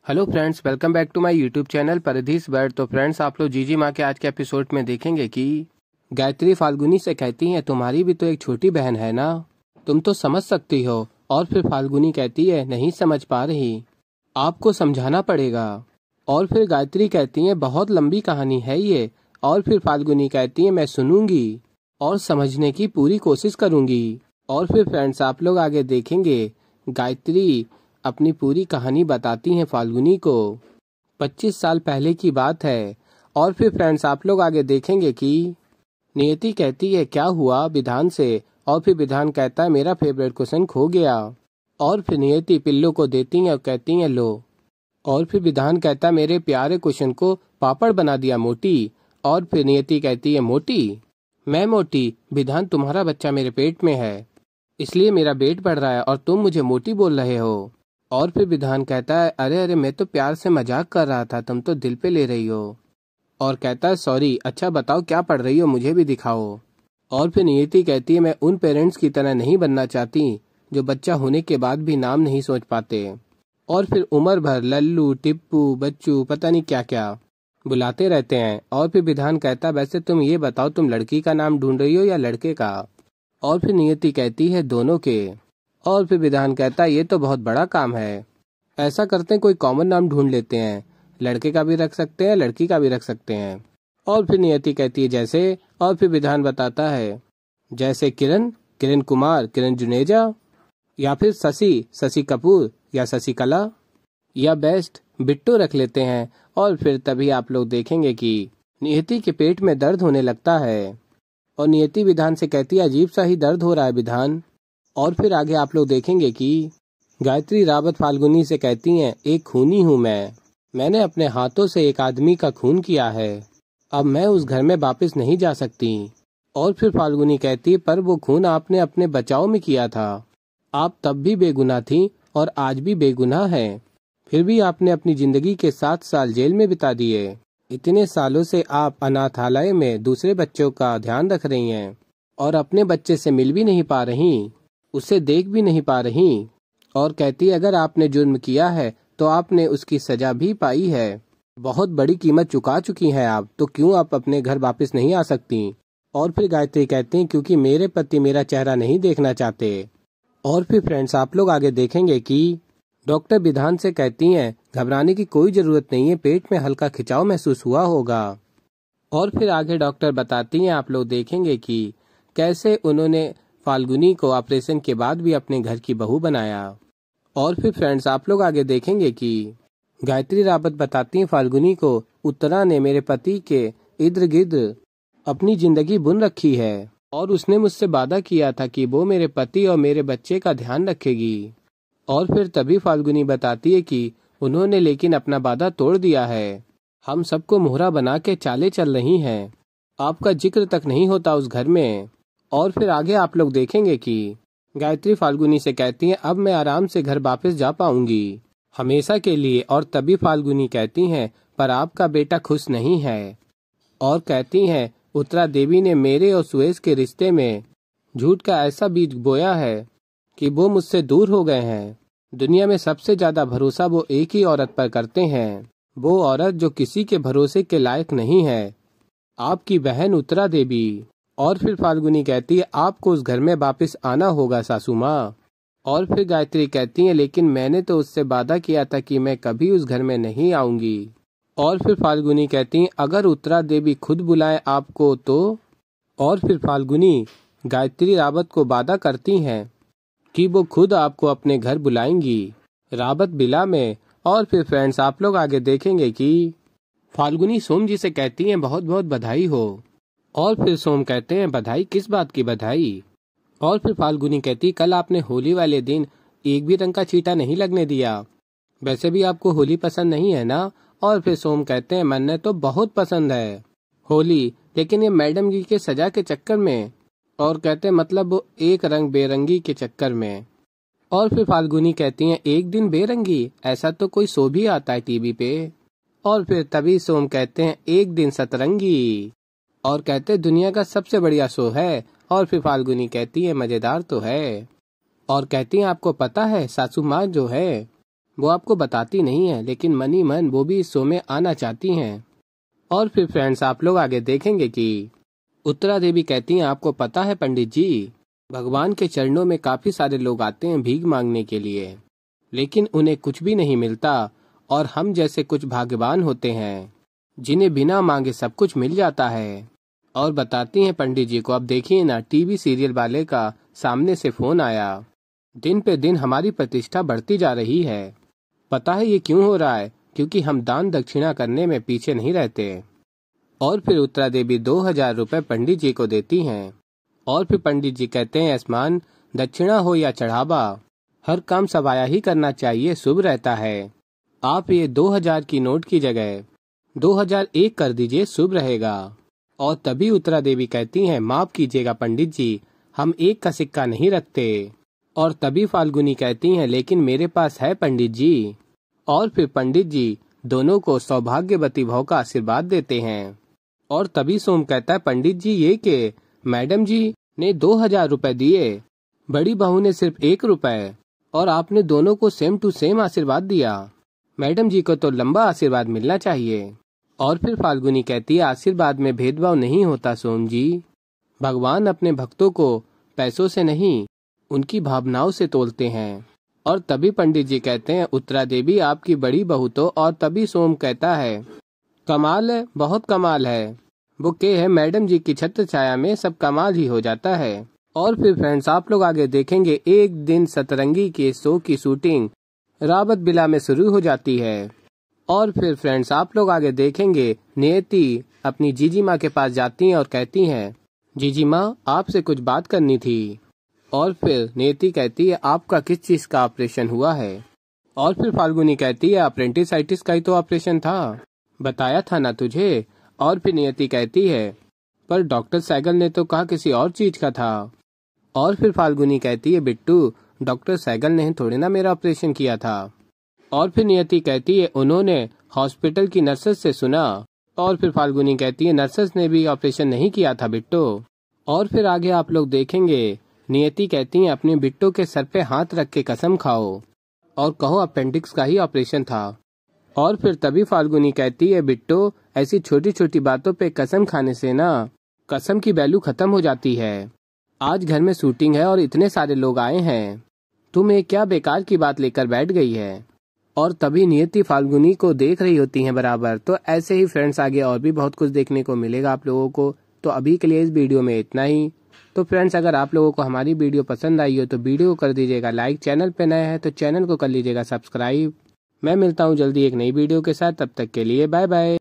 Hello friends, welcome back to my YouTube channel Paridhi's world. तो friends, आप लोग जीजी माँ के आज के एपिसोड में देखेंगे कि गायत्री फाल्गुनी से कहती है तुम्हारी भी तो एक छोटी बहन है ना, तुम तो समझ सकती हो। और फिर फाल्गुनी कहती है नहीं समझ पा रही, आपको समझाना पड़ेगा। और फिर गायत्री कहती है बहुत लंबी कहानी है ये। और फिर फाल्गुनी कहती है मैं सुनूंगी और समझने की पूरी कोशिश करूंगी। और फिर फ्रेंड्स, आप लोग आगे देखेंगे गायत्री अपनी पूरी कहानी बताती हैं फाल्गुनी को। 25 साल पहले की बात है। और फिर फ्रेंड्स, आप लोग आगे देखेंगे कि नियति कहती है क्या हुआ विधान से। और फिर विधान कहता है मेरा फेवरेट क्वेश्चन खो गया। और फिर नियति पिल्लू को देती है और कहती है लो। और फिर विधान कहता है मेरे प्यारे क्वेश्चन को पापड़ बना दिया मोटी। और फिर नियति कहती है मोटी, मैं मोटी? विधान तुम्हारा बच्चा मेरे पेट में है, इसलिए मेरा पेट बढ़ रहा है और तुम मुझे मोटी बोल रहे हो। और फिर विधान कहता है अरे अरे मैं तो प्यार से मजाक कर रहा था, तुम तो दिल पे ले रही हो। और कहता है सॉरी, अच्छा बताओ क्या पढ़ रही हो, मुझे भी दिखाओ। और फिर नियति कहती है मैं उन पेरेंट्स की तरह नहीं बनना चाहती जो बच्चा होने के बाद भी नाम नहीं सोच पाते और फिर उम्र भर लल्लू टिप्पू बच्चू पता नहीं क्या क्या बुलाते रहते हैं। और फिर विधान कहता है वैसे तुम ये बताओ तुम लड़की का नाम ढूंढ रही हो या लड़के का। और फिर नियति कहती है दोनों के। और फिर विधान कहता है ये तो बहुत बड़ा काम है, ऐसा करते हैं कोई कॉमन नाम ढूंढ लेते हैं, लड़के का भी रख सकते हैं लड़की का भी रख सकते हैं। और फिर नियति कहती है जैसे। और फिर विधान बताता है जैसे किरण, किरण कुमार, किरण जुनेजा, या फिर शशि, शशि कपूर, या शशिकला, या बेस्ट बिट्टू रख लेते हैं। और फिर तभी आप लोग देखेंगे कि नियति के पेट में दर्द होने लगता है और नियति विधान से कहती है अजीब सा ही दर्द हो रहा है विधान। और फिर आगे आप लोग देखेंगे कि गायत्री रावत फाल्गुनी से कहती हैं एक खूनी हूँ मैंने अपने हाथों से एक आदमी का खून किया है, अब मैं उस घर में वापस नहीं जा सकती। और फिर फाल्गुनी कहती है पर वो खून आपने अपने बचाव में किया था, आप तब भी बेगुनाह थी और आज भी बेगुनाह हैं, फिर भी आपने अपनी जिंदगी के 7 साल जेल में बिता दिए। इतने सालों से आप अनाथालय में दूसरे बच्चों का ध्यान रख रही हैं और अपने बच्चे से मिल भी नहीं पा रही, उसे देख भी नहीं पा रही। और कहती है अगर आपने जुर्म किया है तो आपने उसकी सजा भी पाई है, बहुत बड़ी कीमत चुका चुकी हैं आप, तो क्यों आप अपने घर वापस नहीं आ सकती। और फिर गायत्री कहती हैं क्योंकि मेरे पति मेरा चेहरा नहीं देखना चाहते। और फिर फ्रेंड्स, आप लोग आगे देखेंगे कि डॉक्टर विधान से कहती हैं घबराने की कोई जरूरत नहीं है, पेट में हल्का खिंचाव महसूस हुआ होगा। और फिर आगे डॉक्टर बताती हैं आप लोग देखेंगे कि कैसे उन्होंने फाल्गुनी को ऑपरेशन के बाद भी अपने घर की बहू बनाया। और फिर फ्रेंड्स, आप लोग आगे देखेंगे कि गायत्री रावत बताती हैं फाल्गुनी को उत्तरा ने मेरे पति के इर्द गिर्द अपनी जिंदगी बुन रखी है और उसने मुझसे वादा किया था कि वो मेरे पति और मेरे बच्चे का ध्यान रखेगी। और फिर तभी फाल्गुनी बताती है कि उन्होंने लेकिन अपना वादा तोड़ दिया है, हम सबको मोहरा बना के चाले चल रही हैं, आपका जिक्र तक नहीं होता उस घर में। और फिर आगे आप लोग देखेंगे कि गायत्री फाल्गुनी से कहती हैं अब मैं आराम से घर वापस जा पाऊंगी हमेशा के लिए। और तभी फाल्गुनी कहती हैं पर आपका बेटा खुश नहीं है और कहती हैं उत्तरा देवी ने मेरे और सुरेश के रिश्ते में झूठ का ऐसा बीज बोया है कि वो मुझसे दूर हो गए हैं। दुनिया में सबसे ज्यादा भरोसा वो एक ही औरत पर करते हैं, वो औरत जो किसी के भरोसे के लायक नहीं है, आपकी बहन उत्तरा देवी। और फिर फाल्गुनी कहती है आपको उस घर में वापस आना होगा सासू माँ। और फिर गायत्री कहती है लेकिन मैंने तो उससे वादा किया था कि मैं कभी उस घर में नहीं आऊंगी। और फिर फाल्गुनी कहती है अगर उत्तरा देवी खुद बुलाए आपको तो। और फिर फाल्गुनी गायत्री रावत को वादा करती हैं कि वो खुद आपको अपने घर बुलाएंगी रावत बिला में। और फिर फ्रेंड्स, आप लोग आगे देखेंगे कि फाल्गुनी सोम जी से कहती हैं बहुत बहुत बधाई हो। और फिर सोम कहते हैं बधाई, किस बात की बधाई। और फिर फाल्गुनी कहती कल आपने होली वाले दिन एक भी रंग का छींटा नहीं लगने दिया, वैसे भी आपको होली पसंद नहीं है ना। और फिर सोम कहते हैं मन तो बहुत पसंद है होली, लेकिन ये मैडम जी के सजा के चक्कर में। और कहते हैं मतलब वो एक रंग बेरंगी के चक्कर में। और फिर फाल्गुनी कहती हैं एक दिन बेरंगी, ऐसा तो कोई शो भी आता है टीवी पे। और फिर तभी सोम कहते हैं एक दिन सतरंगी, और कहते दुनिया का सबसे बढ़िया शो है। और फिर फाल्गुनी कहती है मजेदार तो है। और कहती है आपको पता है सासू माँ जो है वो आपको बताती नहीं है, लेकिन मन ही मन वो भी इस शो में आना चाहती हैं। और फिर फ्रेंड्स आप लोग आगे देखेंगे कि उत्तरा देवी कहती हैं, आपको पता है पंडित जी, भगवान के चरणों में काफी सारे लोग आते हैं भीख मांगने के लिए, लेकिन उन्हें कुछ भी नहीं मिलता, और हम जैसे कुछ भाग्यवान होते हैं जिन्हें बिना मांगे सब कुछ मिल जाता है। और बताती हैं पंडित जी को, अब देखिए ना, टीवी सीरियल वाले का सामने से फोन आया। दिन पे दिन हमारी प्रतिष्ठा बढ़ती जा रही है। पता है ये क्यों हो रहा है? क्योंकि हम दान दक्षिणा करने में पीछे नहीं रहते। और फिर उत्तरा देवी 2000 रुपए पंडित जी को देती हैं। और फिर पंडित जी कहते हैं, आसमान दक्षिणा हो या चढ़ावा, हर काम सवाया ही करना चाहिए, शुभ रहता है। आप ये 2000 की नोट की जगह 2001 कर दीजिए, शुभ रहेगा। और तभी उत्तरा देवी कहती हैं, माफ कीजिएगा पंडित जी, हम एक का सिक्का नहीं रखते। और तभी फाल्गुनी कहती हैं, लेकिन मेरे पास है पंडित जी। और फिर पंडित जी दोनों को सौभाग्यवती भव का आशीर्वाद देते हैं। और तभी सोम कहता है, पंडित जी ये के मैडम जी ने 2000 रुपए दिए, बड़ी बहू ने सिर्फ 1 रुपए, और आपने दोनों को सेम टू सेम आशीर्वाद दिया। मैडम जी को तो लंबा आशीर्वाद मिलना चाहिए। और फिर फाल्गुनी कहती है, आशीर्वाद में भेदभाव नहीं होता सोम जी, भगवान अपने भक्तों को पैसों से नहीं, उनकी भावनाओं से तोलते हैं। और तभी पंडित जी कहते हैं, उत्तरा देवी आपकी बड़ी बहू तो। और तभी सोम कहता है, कमाल है, बहुत कमाल है, वो के है मैडम जी की छत्र छाया में सब कमाल ही हो जाता है। और फिर फ्रेंड्स आप लोग आगे देखेंगे, एक दिन सतरंगी के शो की शूटिंग रावत बिला में शुरू हो जाती है। और फिर फ्रेंड्स आप लोग आगे देखेंगे, नियति अपनी जीजी माँ के पास जाती हैं और कहती हैं, जीजी माँ आपसे कुछ बात करनी थी। और फिर नियति कहती है, आपका किस चीज का ऑपरेशन हुआ है? और फिर फाल्गुनी कहती है, अप्रेंटिसाइटिस का ही तो ऑपरेशन था, बताया था ना तुझे। और फिर नियति कहती है, पर डॉक्टर सैगल ने तो कहा किसी और चीज का था। और फिर फाल्गुनी कहती है, बिट्टू डॉक्टर सैगल ने थोड़े ना मेरा ऑपरेशन किया था। और फिर नियति कहती है, उन्होंने हॉस्पिटल की नर्सेस से सुना। और फिर फाल्गुनी कहती है, नर्सेस ने भी ऑपरेशन नहीं किया था बिट्टू। और फिर आगे आप लोग देखेंगे, नियति कहती है, अपने बिट्टू के सर पे हाथ रख के कसम खाओ और कहो अपेंडिक्स का ही ऑपरेशन था। और फिर तभी फाल्गुनी कहती है, बिट्टू ऐसी छोटी छोटी बातों पे कसम खाने से ना कसम की वैल्यू खत्म हो जाती है। आज घर में शूटिंग है और इतने सारे लोग आए हैं, तुम ये क्या बेकार की बात लेकर बैठ गई है। और तभी नियति फाल्गुनी को देख रही होती हैं बराबर। तो ऐसे ही फ्रेंड्स आगे और भी बहुत कुछ देखने को मिलेगा आप लोगों को। तो अभी के लिए इस वीडियो में इतना ही। तो फ्रेंड्स अगर आप लोगों को हमारी वीडियो पसंद आई हो तो वीडियो को कर दीजिएगा लाइक, चैनल पे नए हैं तो चैनल को कर लीजिएगा सब्सक्राइब। मैं मिलता हूँ जल्दी एक नई वीडियो के साथ, तब तक के लिए बाय बाय।